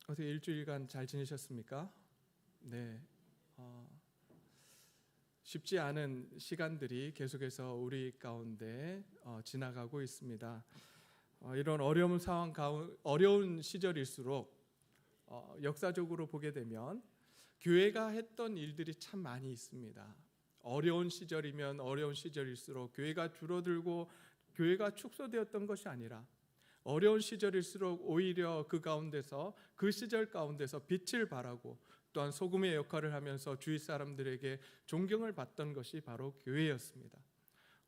어떻게 일주일간 잘 지내셨습니까? 네, 쉽지 않은 시간들이 계속해서 우리 가운데 지나가고 있습니다. 이런 어려운 상황 어려운 시절일수록 역사적으로 보게 되면 교회가 했던 일들이 참 많이 있습니다. 어려운 시절이면 어려운 시절일수록 교회가 줄어들고 교회가 축소되었던 것이 아니라 어려운 시절일수록 오히려 그 시절 가운데서 빛을 발하고 또한 소금의 역할을 하면서 주위 사람들에게 존경을 받던 것이 바로 교회였습니다.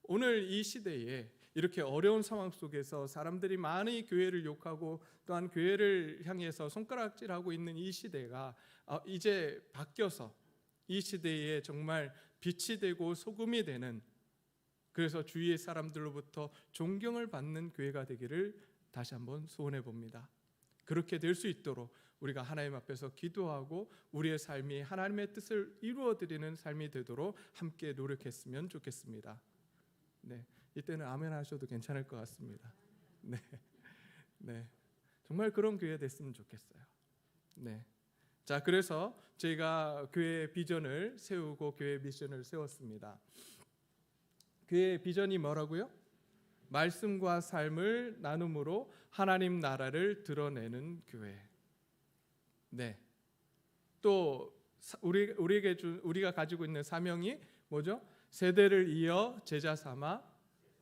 오늘 이 시대에 이렇게 어려운 상황 속에서 사람들이 많이 교회를 욕하고 또한 교회를 향해서 손가락질하고 있는 이 시대가 이제 바뀌어서 이 시대에 정말 빛이 되고 소금이 되는, 그래서 주위의 사람들로부터 존경을 받는 교회가 되기를 다시 한번 소원해 봅니다. 그렇게 될 수 있도록 우리가 하나님 앞에서 기도하고 우리의 삶이 하나님의 뜻을 이루어 드리는 삶이 되도록 함께 노력했으면 좋겠습니다. 네, 이때는 아멘 하셔도 괜찮을 것 같습니다. 네, 정말 그런 교회 됐으면 좋겠어요. 네, 자, 그래서 저희가 교회 비전을 세우고 교회 미션을 세웠습니다. 교회 비전이 뭐라고요? 말씀과 삶을 나눔으로 하나님 나라를 드러내는 교회. 네. 또 우리가 가지고 있는 사명이 뭐죠? 세대를 이어 제자 삼아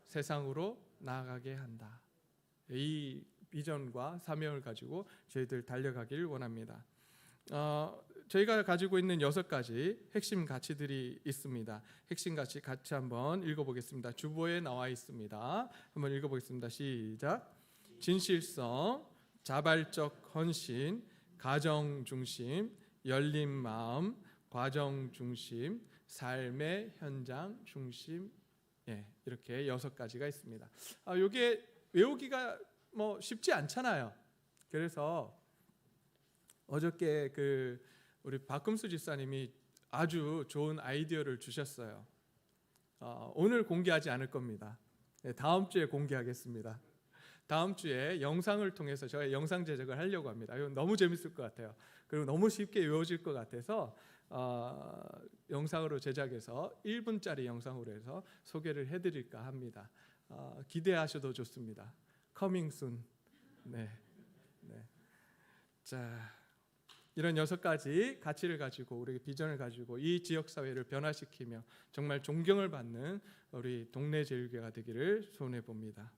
세상으로 나아가게 한다. 이 비전과 사명을 가지고 저희들 달려가길 원합니다. 저희가 가지고 있는 6가지 핵심 가치들이 있습니다. 핵심 가치 같이 한번 읽어보겠습니다. 주보에 나와 있습니다. 한번 읽어보겠습니다. 시작. 진실성, 자발적 헌신, 가정 중심, 열린 마음, 과정 중심, 삶의 현장 중심. 이렇게 6가지가 있습니다. 이게 외우기가 쉽지 않잖아요. 그래서 어저께 우리 박금수 집사님이 아주 좋은 아이디어를 주셨어요. 오늘 공개하지 않을 겁니다. 다음 주에 공개하겠습니다. 다음 주에 영상을 통해서 저희 영상 제작을 하려고 합니다. 이건 너무 재밌을 것 같아요. 그리고 너무 쉽게 외워질 것 같아서 영상으로 제작해서 1분짜리 영상으로 해서 소개를 해드릴까 합니다. 기대하셔도 좋습니다. Coming soon. 네. 자, 이런 6가지 가치를 가지고 우리 비전을 가지고 이 지역 사회를 변화시키며 정말 존경을 받는 우리 동네 제일교회가 되기를 소원해 봅니다.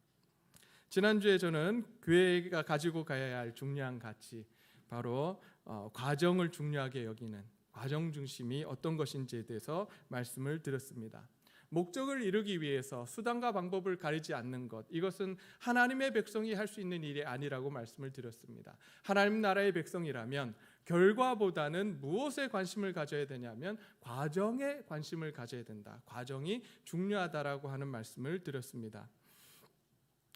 지난주에 저는 교회가 가지고 가야 할 중요한 가치, 바로 과정을 중요하게 여기는 과정 중심이 어떤 것인지에 대해서 말씀을 드렸습니다. 목적을 이루기 위해서 수단과 방법을 가리지 않는 것, 이것은 하나님의 백성이 할 수 있는 일이 아니라고 말씀을 드렸습니다. 하나님 나라의 백성이라면 결과보다는 무엇에 관심을 가져야 되냐면 과정에 관심을 가져야 된다. 과정이 중요하다라고 하는 말씀을 드렸습니다.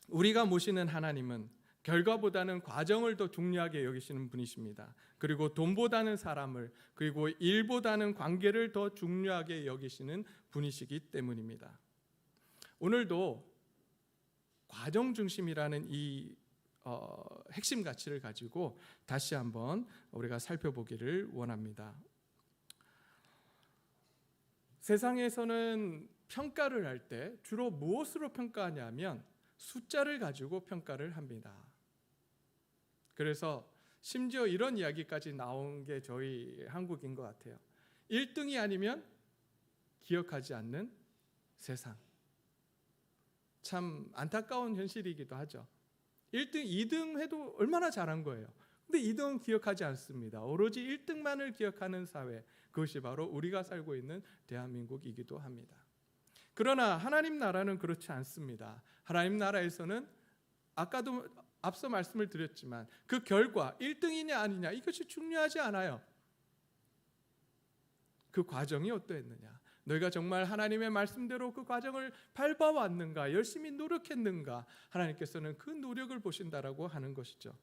우리가 모시는 하나님은 결과보다는 과정을 더 중요하게 여기시는 분이십니다. 그리고 돈보다는 사람을, 그리고 일보다는 관계를 더 중요하게 여기시는 분이시기 때문입니다. 오늘도 과정 중심이라는 이 핵심 가치를 가지고 다시 한번 우리가 살펴보기를 원합니다. 세상에서는 평가를 할 때 주로 무엇으로 평가하냐면 숫자를 가지고 평가를 합니다. 그래서 심지어 이런 이야기까지 나온 게 저희 한국인 것 같아요. 1등이 아니면 기억하지 않는 세상. 참 안타까운 현실이기도 하죠. 1등, 2등 해도 얼마나 잘한 거예요. 근데 2등은 기억하지 않습니다. 오로지 1등만을 기억하는 사회, 그것이 바로 우리가 살고 있는 대한민국이기도 합니다. 그러나 하나님 나라는 그렇지 않습니다. 하나님 나라에서는 아까도 앞서 말씀을 드렸지만 그 결과 1등이냐 아니냐 이것이 중요하지 않아요. 그 과정이 어떠했느냐, 너희가 정말 하나님의 말씀대로 그 과정을 밟아왔는가, 열심히 노력했는가, 하나님께서는 그 노력을 보신다라고 하는 것이죠.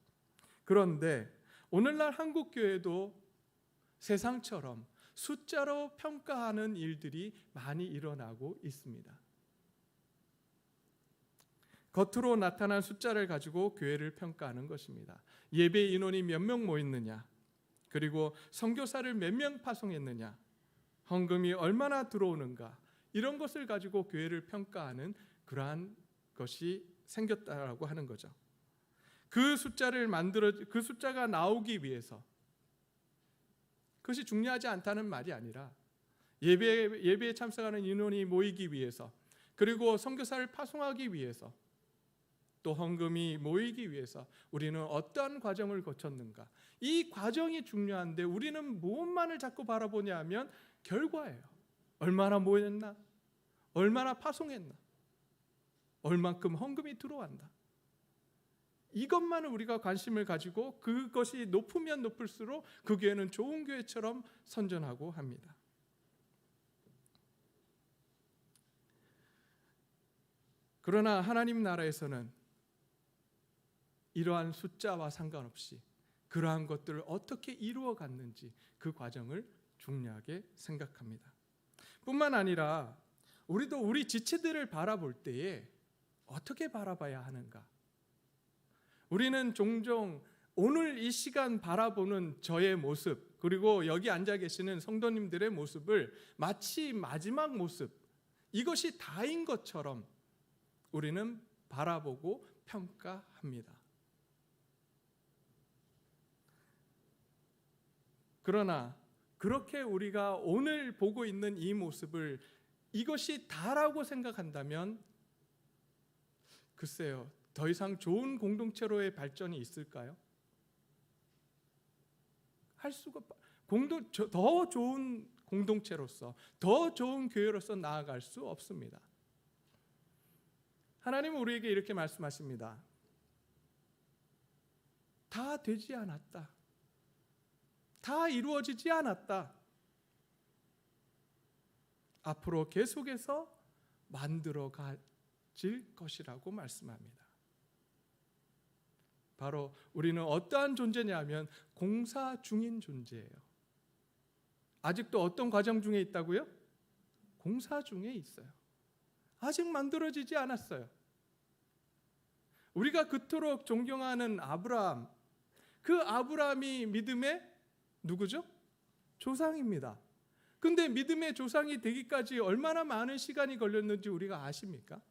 그런데 오늘날 한국교회도 세상처럼 숫자로 평가하는 일들이 많이 일어나고 있습니다. 겉으로 나타난 숫자를 가지고 교회를 평가하는 것입니다. 예배 인원이 몇 명 모였느냐, 그리고 선교사를 몇 명 파송했느냐, 헌금이 얼마나 들어오는가, 이런 것을 가지고 교회를 평가하는 그러한 것이 생겼다라고 하는 거죠. 그 숫자가 나오기 위해서, 그것이 중요하지 않다는 말이 아니라 예배에 참석하는 인원이 모이기 위해서, 그리고 선교사를 파송하기 위해서, 또 헌금이 모이기 위해서 우리는 어떠한 과정을 거쳤는가, 이 과정이 중요한데 우리는 무엇만을 자꾸 바라보냐 하면 결과예요. 얼마나 모였나, 얼마나 파송했나, 얼만큼 헌금이 들어왔나, 이것만을 우리가 관심을 가지고 그것이 높으면 높을수록 그 교회는 좋은 교회처럼 선전하고 합니다. 그러나 하나님 나라에서는 이러한 숫자와 상관없이 그러한 것들을 어떻게 이루어 갔는지 그 과정을 중요하게 생각합니다. 뿐만 아니라 우리도 우리 지체들을 바라볼 때에 어떻게 바라봐야 하는가? 우리는 종종 오늘 이 시간 바라보는 저의 모습, 그리고 여기 앉아 계시는 성도님들의 모습을 마치 마지막 모습, 이것이 다인 것처럼 우리는 바라보고 평가합니다. 그러나 그렇게 우리가 오늘 보고 있는 이 모습을 이것이 다라고 생각한다면 글쎄요, 더 이상 좋은 공동체로의 발전이 있을까요? 할 수가 더 좋은 공동체로서, 더 좋은 교회로서 나아갈 수 없습니다. 하나님은 우리에게 이렇게 말씀하십니다. 다 되지 않았다. 다 이루어지지 않았다. 앞으로 계속해서 만들어 가질 것이라고 말씀합니다. 바로 우리는 어떠한 존재냐면 공사 중인 존재예요. 아직도 어떤 과정 중에 있다고요? 공사 중에 있어요. 아직 만들어지지 않았어요. 우리가 그토록 존경하는 아브라함, 그 아브라함이 믿음의 누구죠? 조상입니다. 근데 믿음의 조상이 되기까지 얼마나 많은 시간이 걸렸는지 우리가 아십니까?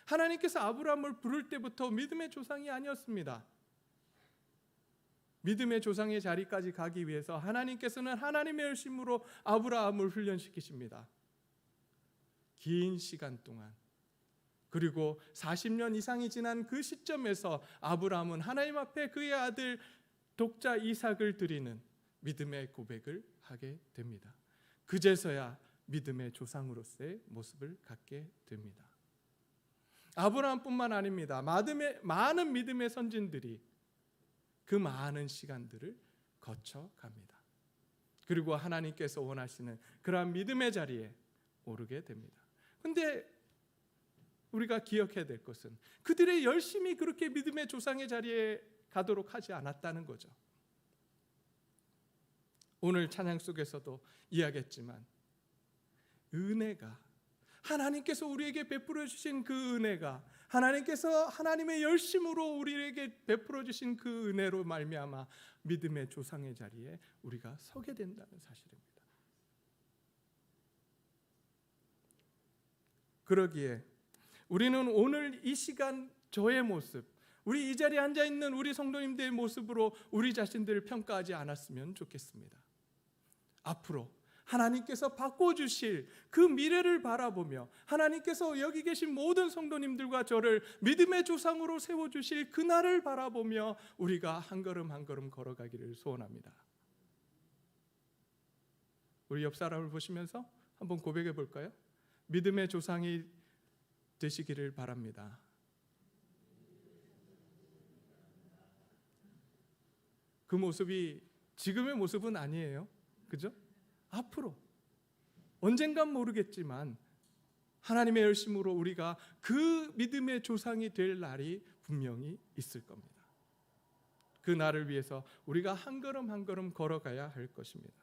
하나님께서 아브라함을 부를 때부터 믿음의 조상이 아니었습니다. 믿음의 조상의 자리까지 가기 위해서 하나님께서는 하나님의 열심으로 아브라함을 훈련시키십니다. 긴 시간 동안, 그리고 40년 이상이 지난 그 시점에서 아브라함은 하나님 앞에 그의 아들 독자 이삭을 드리는 믿음의 고백을 하게 됩니다. 그제서야 믿음의 조상으로서의 모습을 갖게 됩니다. 아브라함뿐만 아닙니다. 많은 믿음의 선진들이 그 많은 시간들을 거쳐갑니다. 그리고 하나님께서 원하시는 그러한 믿음의 자리에 오르게 됩니다. 그런데 우리가 기억해야 될 것은 그들의 열심히 그렇게 믿음의 조상의 자리에 가도록 하지 않았다는 거죠. 오늘 찬양 속에서도 이야기했지만 은혜가, 하나님께서 우리에게 베풀어 주신 그 은혜가, 하나님께서 하나님의 열심으로 우리에게 베풀어 주신 그 은혜로 말미암아 믿음의 조상의 자리에 우리가 서게 된다는 사실입니다. 그러기에 우리는 오늘 이 시간 저의 모습, 우리 이 자리에 앉아 있는 우리 성도님들의 모습으로 우리 자신들을 평가하지 않았으면 좋겠습니다. 앞으로 하나님께서 바꿔주실 그 미래를 바라보며 하나님께서 여기 계신 모든 성도님들과 저를 믿음의 조상으로 세워주실 그날을 바라보며 우리가 한 걸음 한 걸음 걸어가기를 소원합니다. 우리 옆 사람을 보시면서 한번 고백해 볼까요? 믿음의 조상이 되시기를 바랍니다. 그 모습이 지금의 모습은 아니에요. 그죠? 앞으로 언젠간 모르겠지만 하나님의 열심으로 우리가 그 믿음의 조상이 될 날이 분명히 있을 겁니다. 그 날을 위해서 우리가 한 걸음 한 걸음 걸어가야 할 것입니다.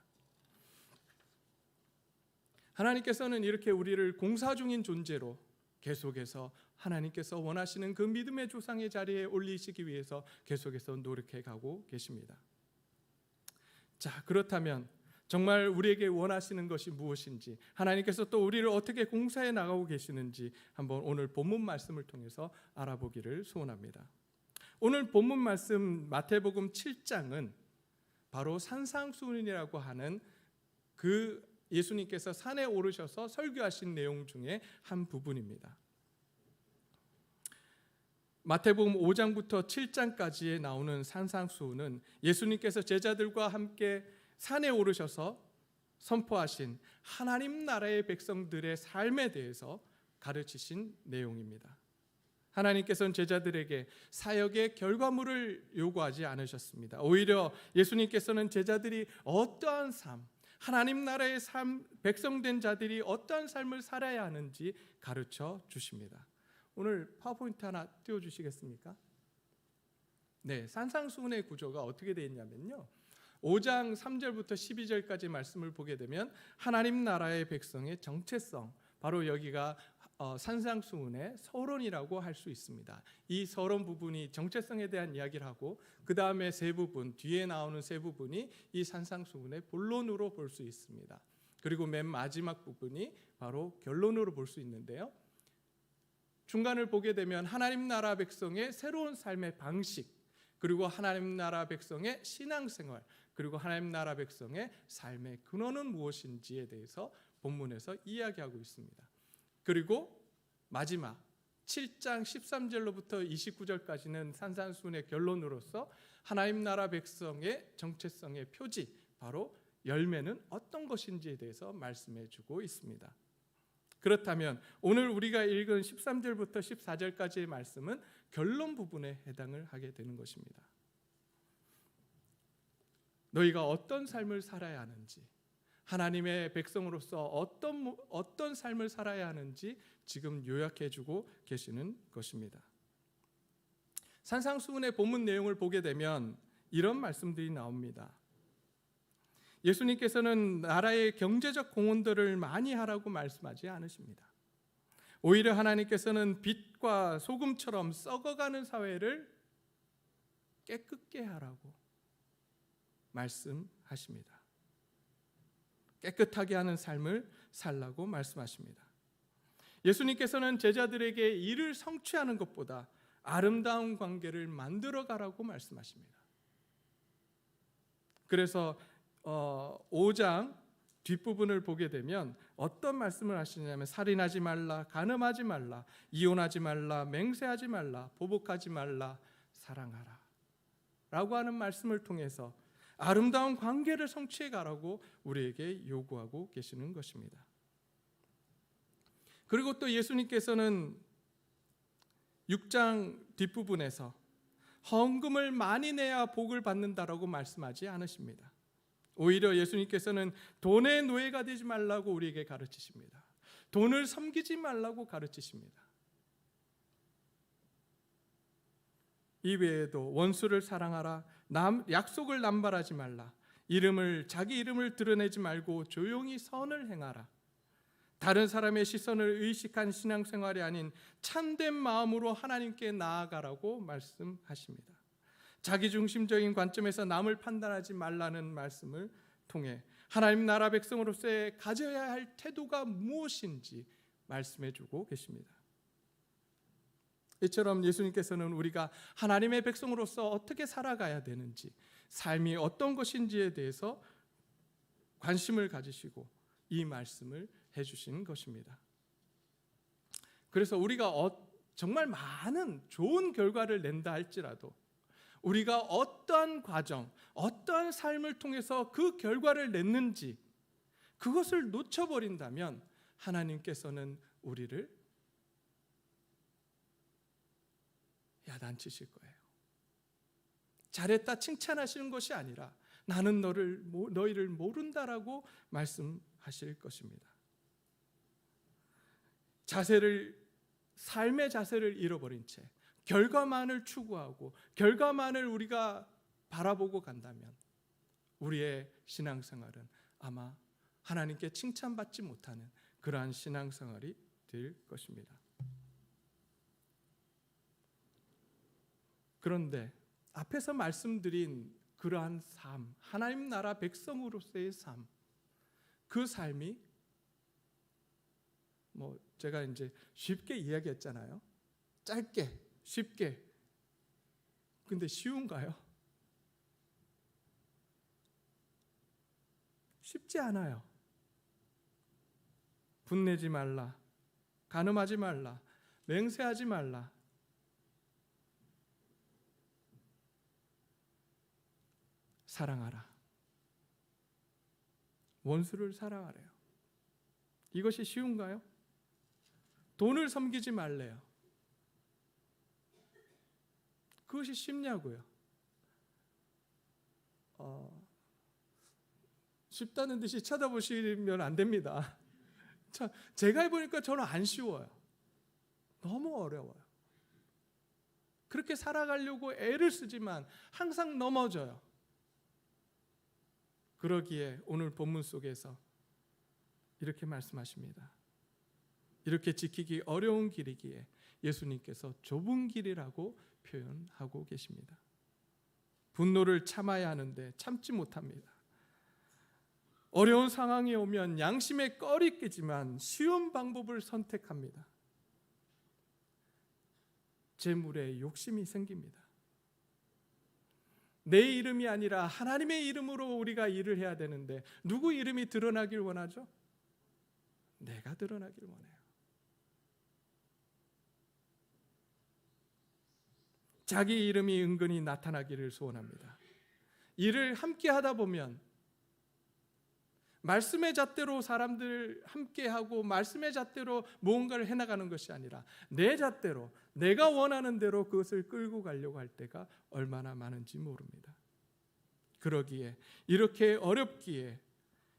하나님께서는 이렇게 우리를 공사 중인 존재로 계속해서 하나님께서 원하시는 그 믿음의 조상의 자리에 올리시기 위해서 계속해서 노력해 가고 계십니다. 자, 그렇다면 정말 우리에게 원하시는 것이 무엇인지, 하나님께서 또 우리를 어떻게 공사해 나가고 계시는지 한번 오늘 본문 말씀을 통해서 알아보기를 소원합니다. 오늘 본문 말씀 마태복음 7장은 바로 산상수훈이라고 하는 그 예수님께서 산에 오르셔서 설교하신 내용 중에 한 부분입니다. 마태복음 5장부터 7장까지에 나오는 산상수훈은 예수님께서 제자들과 함께 산에 오르셔서 선포하신 하나님 나라의 백성들의 삶에 대해서 가르치신 내용입니다. 하나님께서는 제자들에게 사역의 결과물을 요구하지 않으셨습니다. 오히려 예수님께서는 제자들이 어떠한 삶, 하나님 나라의 삶, 백성된 자들이 어떠한 삶을 살아야 하는지 가르쳐 주십니다. 오늘 파워포인트 하나 띄워주시겠습니까? 네, 산상수훈의 구조가 어떻게 되어 있냐면요, 5장 3절부터 12절까지 말씀을 보게 되면 하나님 나라의 백성의 정체성, 바로 여기가 산상수훈의 서론이라고 할 수 있습니다. 이 서론 부분이 정체성에 대한 이야기를 하고, 그 다음에 세 부분, 뒤에 나오는 세 부분이 이 산상수훈의 본론으로 볼 수 있습니다. 그리고 맨 마지막 부분이 바로 결론으로 볼 수 있는데요, 중간을 보게 되면 하나님 나라 백성의 새로운 삶의 방식, 그리고 하나님 나라 백성의 신앙생활, 그리고 하나님 나라 백성의 삶의 근원은 무엇인지에 대해서 본문에서 이야기하고 있습니다. 그리고 마지막 7장 13절로부터 29절까지는 산상수훈의 결론으로서 하나님 나라 백성의 정체성의 표지, 바로 열매는 어떤 것인지에 대해서 말씀해 주고 있습니다. 그렇다면 오늘 우리가 읽은 13절부터 14절까지의 말씀은 결론 부분에 해당을 하게 되는 것입니다. 너희가 어떤 삶을 살아야 하는지, 하나님의 백성으로서 어떤 삶을 살아야 하는지 지금 요약해 주고 계시는 것입니다. 산상수훈의 본문 내용을 보게 되면 이런 말씀들이 나옵니다. 예수님께서는 나라의 경제적 공헌들을 많이 하라고 말씀하지 않으십니다. 오히려 하나님께서는 빛과 소금처럼 썩어가는 사회를 깨끗게 하라고 말씀하십니다. 깨끗하게 하는 삶을 살라고 말씀하십니다. 예수님께서는 제자들에게 이를 성취하는 것보다 아름다운 관계를 만들어 가라고 말씀하십니다. 그래서 5장 뒷부분을 보게 되면 어떤 말씀을 하시냐면, 살인하지 말라, 간음하지 말라, 이혼하지 말라, 맹세하지 말라, 보복하지 말라, 사랑하라 라고 하는 말씀을 통해서 아름다운 관계를 성취해 가라고 우리에게 요구하고 계시는 것입니다. 그리고 또 예수님께서는 6장 뒷부분에서 헌금을 많이 내야 복을 받는다라고 말씀하지 않으십니다. 오히려 예수님께서는 돈의 노예가 되지 말라고 우리에게 가르치십니다. 돈을 섬기지 말라고 가르치십니다. 이 외에도 원수를 사랑하라, 약속을 남발하지 말라, 자기 이름을 드러내지 말고 조용히 선을 행하라, 다른 사람의 시선을 의식한 신앙생활이 아닌 참된 마음으로 하나님께 나아가라고 말씀하십니다. 자기중심적인 관점에서 남을 판단하지 말라는 말씀을 통해 하나님 나라 백성으로서의 가져야 할 태도가 무엇인지 말씀해 주고 계십니다. 이처럼 예수님께서는 우리가 하나님의 백성으로서 어떻게 살아가야 되는지, 삶이 어떤 것인지에 대해서 관심을 가지시고 이 말씀을 해주신 것입니다. 그래서 우리가 정말 많은 좋은 결과를 낸다 할지라도 우리가 어떠한 과정, 어떠한 삶을 통해서 그 결과를 냈는지 그것을 놓쳐버린다면 하나님께서는 우리를 야단치실 거예요. 잘했다 칭찬하시는 것이 아니라 나는 너희를 모른다라고 말씀하실 것입니다. 삶의 자세를 잃어버린 채 결과만을 추구하고 결과만을 우리가 바라보고 간다면 우리의 신앙생활은 아마 하나님께 칭찬받지 못하는 그러한 신앙생활이 될 것입니다. 그런데 앞에서 말씀드린 그러한 삶, 하나님 나라 백성으로서의 삶, 그 삶이 제가 이제 쉽게 이야기했잖아요. 짧게, 쉽게. 근데 쉬운가요? 쉽지 않아요. 분내지 말라, 간음하지 말라, 맹세하지 말라. 사랑하라. 원수를 사랑하래요. 이것이 쉬운가요? 돈을 섬기지 말래요. 그것이 쉽냐고요? 쉽다는 듯이 쳐다보시면 안 됩니다. 제가 해보니까 저는 안 쉬워요. 너무 어려워요. 그렇게 살아가려고 애를 쓰지만 항상 넘어져요. 그러기에 오늘 본문 속에서 이렇게 말씀하십니다. 이렇게 지키기 어려운 길이기에 예수님께서 좁은 길이라고 표현하고 계십니다. 분노를 참아야 하는데 참지 못합니다. 어려운 상황이 오면 양심에 꺼리 끼지만 쉬운 방법을 선택합니다. 재물에 욕심이 생깁니다. 내 이름이 아니라 하나님의 이름으로 우리가 일을 해야 되는데 누구 이름이 드러나길 원하죠? 내가 드러나길 원해요. 자기 이름이 은근히 나타나기를 소원합니다. 일을 함께 하다 보면 말씀의 잣대로 사람들 함께하고 말씀의 잣대로 무언가를 해나가는 것이 아니라 내 잣대로 내가 원하는 대로 그것을 끌고 가려고 할 때가 얼마나 많은지 모릅니다. 그러기에 이렇게 어렵기에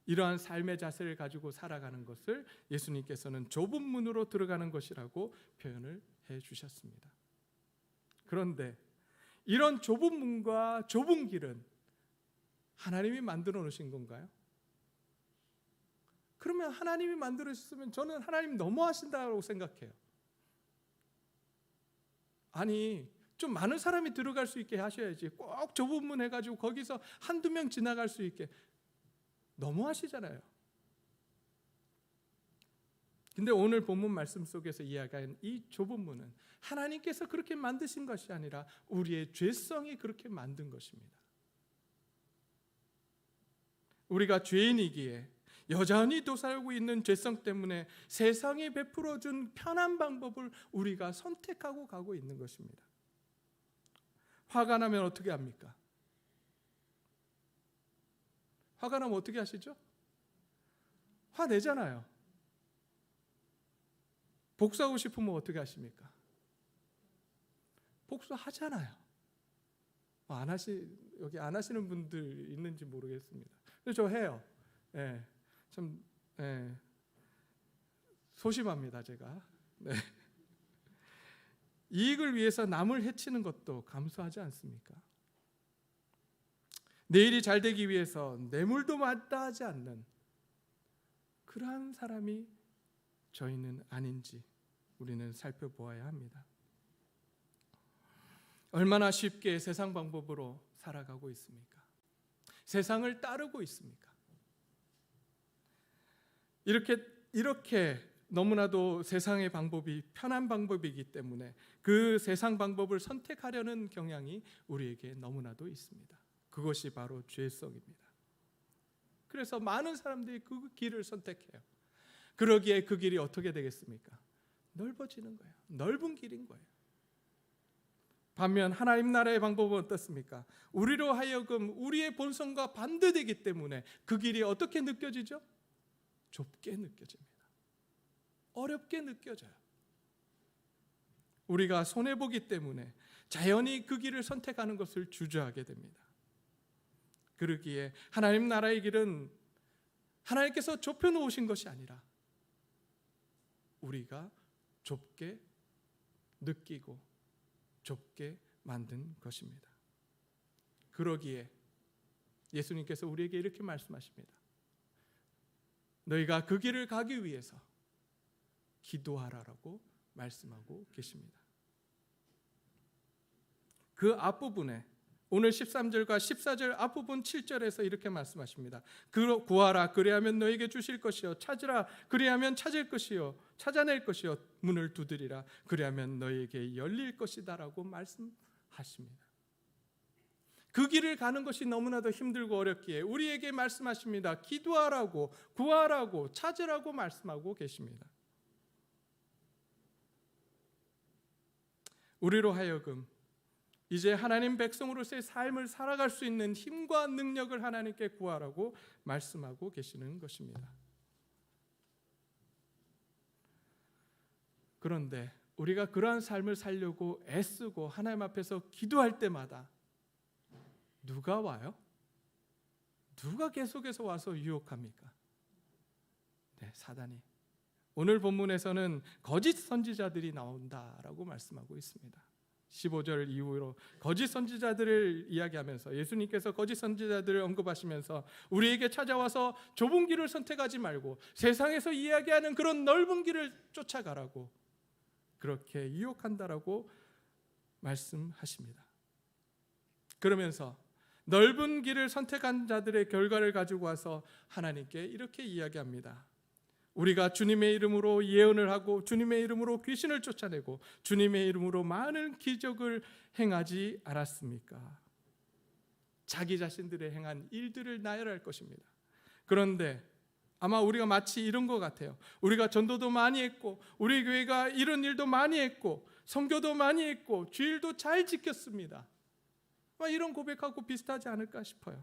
이러한 삶의 자세를 가지고 살아가는 것을 예수님께서는 좁은 문으로 들어가는 것이라고 표현을 해주셨습니다. 그런데 이런 좁은 문과 좁은 길은 하나님이 만들어 놓으신 건가요? 그러면 하나님이 만들어주셨으면 저는 하나님 너무하신다고 생각해요. 아니 좀 많은 사람이 들어갈 수 있게 하셔야지. 꼭 좁은 문 해가지고 거기서 한두 명 지나갈 수 있게. 너무하시잖아요. 근데 오늘 본문 말씀 속에서 이야기한 이 좁은 문은 하나님께서 그렇게 만드신 것이 아니라 우리의 죄성이 그렇게 만든 것입니다. 우리가 죄인이기에 여전히 도살고 있는 죄성 때문에 세상이 베풀어준 편한 방법을 우리가 선택하고 가고 있는 것입니다. 화가 나면 어떻게 합니까? 화가 나면 어떻게 하시죠? 화내잖아요. 복수하고 싶으면 어떻게 하십니까? 복수하잖아요. 여기 안 하시는 분들 있는지 모르겠습니다. 근데 저 해요. 네. 참 소심합니다 제가. 네. 이익을 위해서 남을 해치는 것도 감수하지 않습니까? 내일이 잘 되기 위해서 뇌물도 마다하지 않는 그러한 사람이 저희는 아닌지 우리는 살펴보아야 합니다. 얼마나 쉽게 세상 방법으로 살아가고 있습니까? 세상을 따르고 있습니까? 이렇게 너무나도 세상의 방법이 편한 방법이기 때문에 그 세상 방법을 선택하려는 경향이 우리에게 너무나도 있습니다. 그것이 바로 죄성입니다. 그래서 많은 사람들이 그 길을 선택해요. 그러기에 그 길이 어떻게 되겠습니까? 넓어지는 거예요. 넓은 길인 거예요. 반면 하나님 나라의 방법은 어떻습니까? 우리로 하여금 우리의 본성과 반대되기 때문에 그 길이 어떻게 느껴지죠? 좁게 느껴집니다. 어렵게 느껴져요. 우리가 손해보기 때문에 자연히 그 길을 선택하는 것을 주저하게 됩니다. 그러기에 하나님 나라의 길은 하나님께서 좁혀놓으신 것이 아니라 우리가 좁게 느끼고 좁게 만든 것입니다. 그러기에 예수님께서 우리에게 이렇게 말씀하십니다. 너희가 그 길을 가기 위해서 기도하라라고 말씀하고 계십니다. 그 앞부분에 오늘 13절과 14절 앞부분 7절에서 이렇게 말씀하십니다. 구하라 그리하면 너에게 주실 것이요 찾으라 그리하면 찾을 것이요 찾아낼 것이요 문을 두드리라 그리하면 너에게 열릴 것이다라고 말씀하십니다. 그 길을 가는 것이 너무나도 힘들고 어렵기에 우리에게 말씀하십니다. 기도하라고 구하라고 찾으라고 말씀하고 계십니다. 우리로 하여금 이제 하나님 백성으로서의 삶을 살아갈 수 있는 힘과 능력을 하나님께 구하라고 말씀하고 계시는 것입니다. 그런데 우리가 그러한 삶을 살려고 애쓰고 하나님 앞에서 기도할 때마다 누가 와요? 누가 계속해서 와서 유혹합니까? 네, 사단이. 오늘 본문에서는 거짓 선지자들이 나온다라고 말씀하고 있습니다. 15절 이후로 거짓 선지자들을 이야기하면서 예수님께서 거짓 선지자들을 언급하시면서 우리에게 찾아와서 좁은 길을 선택하지 말고 세상에서 이야기하는 그런 넓은 길을 쫓아가라고 그렇게 유혹한다라고 말씀하십니다. 그러면서 넓은 길을 선택한 자들의 결과를 가지고 와서 하나님께 이렇게 이야기합니다. 우리가 주님의 이름으로 예언을 하고 주님의 이름으로 귀신을 쫓아내고 주님의 이름으로 많은 기적을 행하지 않았습니까? 자기 자신들의 행한 일들을 나열할 것입니다. 그런데 아마 우리가 마치 이런 것 같아요. 우리가 전도도 많이 했고 우리 교회가 이런 일도 많이 했고 선교도 많이 했고 주일도 잘 지켰습니다. 이런 고백하고 비슷하지 않을까 싶어요.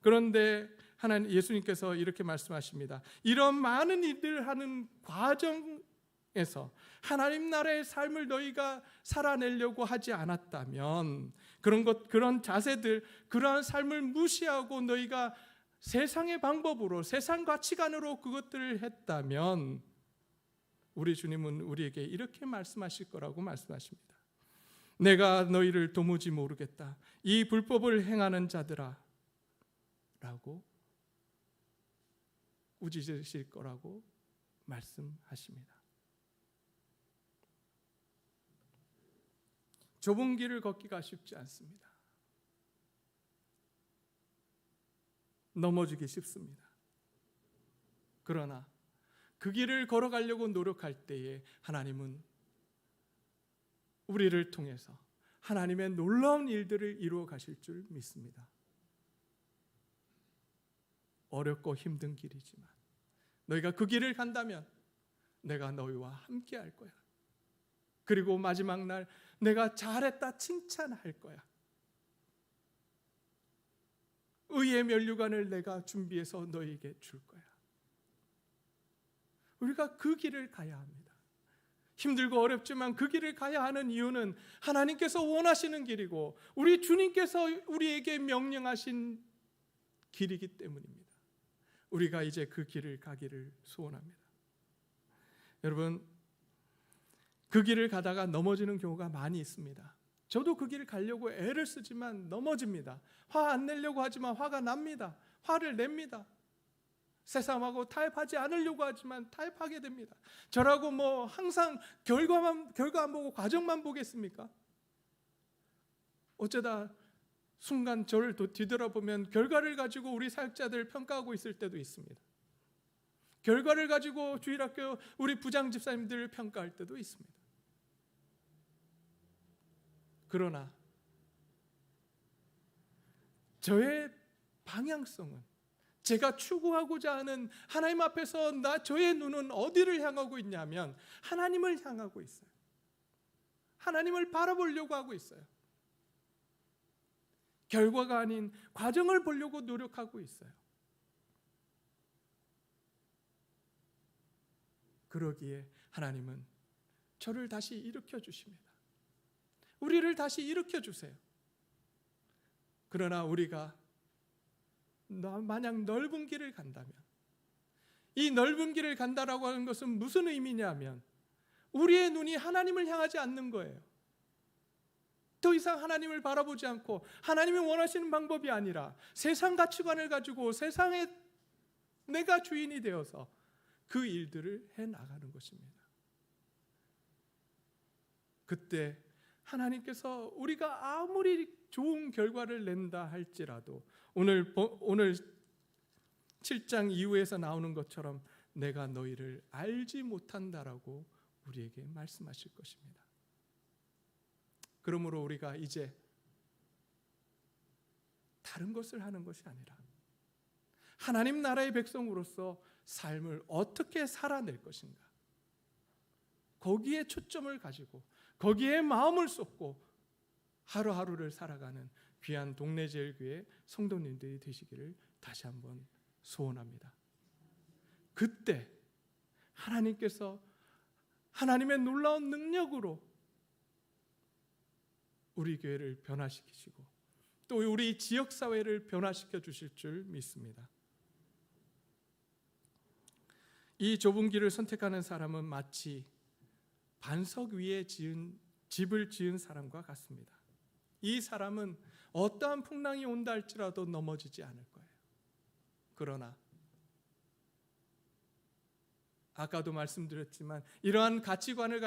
그런데 하나님 예수님께서 이렇게 말씀하십니다. 이런 많은 일들을 하는 과정에서 하나님 나라의 삶을 너희가 살아내려고 하지 않았다면 그런 자세들 그러한 삶을 무시하고 너희가 세상의 방법으로 세상 가치관으로 그것들을 했다면 우리 주님은 우리에게 이렇게 말씀하실 거라고 말씀하십니다. 내가 너희를 도무지 모르겠다. 이 불법을 행하는 자들아 라고 우짖으실 거라고 말씀하십니다. 좁은 길을 걷기가 쉽지 않습니다. 넘어지기 쉽습니다. 그러나 그 길을 걸어가려고 노력할 때에 하나님은 우리를 통해서 하나님의 놀라운 일들을 이루어 가실 줄 믿습니다. 어렵고 힘든 길이지만 너희가 그 길을 간다면 내가 너희와 함께 할 거야. 그리고 마지막 날 내가 잘했다 칭찬할 거야. 의의 면류관을 내가 준비해서 너희에게 줄 거야. 우리가 그 길을 가야 합니다. 힘들고 어렵지만 그 길을 가야 하는 이유는 하나님께서 원하시는 길이고 우리 주님께서 우리에게 명령하신 길이기 때문입니다. 우리가 이제 그 길을 가기를 소원합니다. 여러분, 그 길을 가다가 넘어지는 경우가 많이 있습니다. 저도 그 길을 가려고 애를 쓰지만 넘어집니다. 화 안 내려고 하지만 화가 납니다. 화를 냅니다. 세상하고 타협하지 않으려고 하지만 타협하게 됩니다. 저라고 항상 결과 안 보고 과정만 보겠습니까? 어쩌다 순간 저를 뒤돌아보면 결과를 가지고 우리 사역자들을 평가하고 있을 때도 있습니다. 결과를 가지고 주일학교 우리 부장 집사님들을 평가할 때도 있습니다. 그러나 저의 방향성은 제가 추구하고자 하는 하나님 앞에서 저의 눈은 어디를 향하고 있냐면 하나님을 향하고 있어요. 하나님을 바라보려고 하고 있어요. 결과가 아닌 과정을 보려고 노력하고 있어요. 그러기에 하나님은 저를 다시 일으켜 주십니다. 우리를 다시 일으켜 주세요. 그러나 우리가 만약 넓은 길을 간다면 이 넓은 길을 간다라고 하는 것은 무슨 의미냐면 우리의 눈이 하나님을 향하지 않는 거예요. 더 이상 하나님을 바라보지 않고 하나님이 원하시는 방법이 아니라 세상 가치관을 가지고 세상에 내가 주인이 되어서 그 일들을 해나가는 것입니다. 그때 하나님께서 우리가 아무리 좋은 결과를 낸다 할지라도 오늘 7장 이후에서 나오는 것처럼 내가 너희를 알지 못한다라고 우리에게 말씀하실 것입니다. 그러므로 우리가 이제 다른 것을 하는 것이 아니라 하나님 나라의 백성으로서 삶을 어떻게 살아낼 것인가, 거기에 초점을 가지고 거기에 마음을 쏟고 하루하루를 살아가는 귀한 동네제일교회 성도님들이 되시기를 다시 한번 소원합니다. 그때 하나님께서 하나님의 놀라운 능력으로 우리 교회를 변화시키시고 또 우리 지역사회를 변화시켜 주실 줄 믿습니다. 이 좁은 길을 선택하는 사람은 마치 반석 위에 집을 지은 사람과 같습니다. 이 사람은 어떠한 풍랑이 온다 할지라도 넘어지지 않을 거예요. 그러나 아까도 말씀드렸지만 이러한 가치관을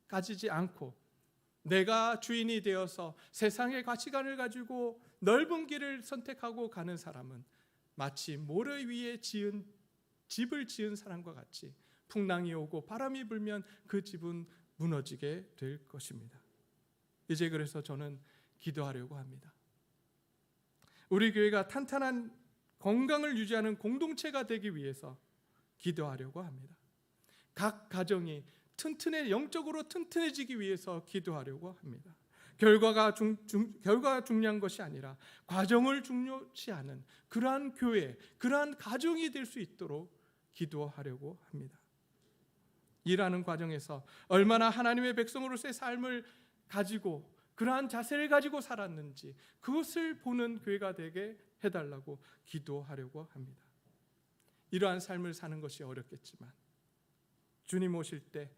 가지지 않고 내가 주인이 되어서 세상의 가치관을 가지고 넓은 길을 선택하고 가는 사람은 마치 모래 위에 집을 지은 사람과 같이 풍랑이 오고 바람이 불면 그 집은 무너지게 될 것입니다. 이제 그래서 저는 기도하려고 합니다. 우리 교회가 탄탄한 건강을 유지하는 공동체가 되기 위해서 기도하려고 합니다. 각 가정이 영적으로 튼튼해지기 위해서 기도하려고 합니다. 결과가 중요한 것이 아니라 과정을 중요시하는 그러한 교회, 그러한 가정이 될 수 있도록 기도하려고 합니다. 일하는 과정에서 얼마나 하나님의 백성으로서의 삶을 가지고 그러한 자세를 가지고 살았는지 그것을 보는 교회가 되게 해달라고 기도하려고 합니다. 이러한 삶을 사는 것이 어렵겠지만 주님 오실 때,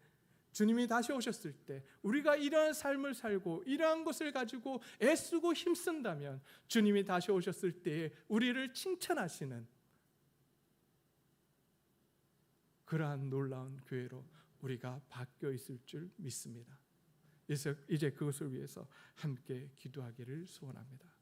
주님이 다시 오셨을 때 우리가 이러한 삶을 살고 이러한 것을 가지고 애쓰고 힘쓴다면 주님이 다시 오셨을 때에 우리를 칭찬하시는 그러한 놀라운 교회로 우리가 바뀌어 있을 줄 믿습니다. 이제 그것을 위해서 함께 기도하기를 소원합니다.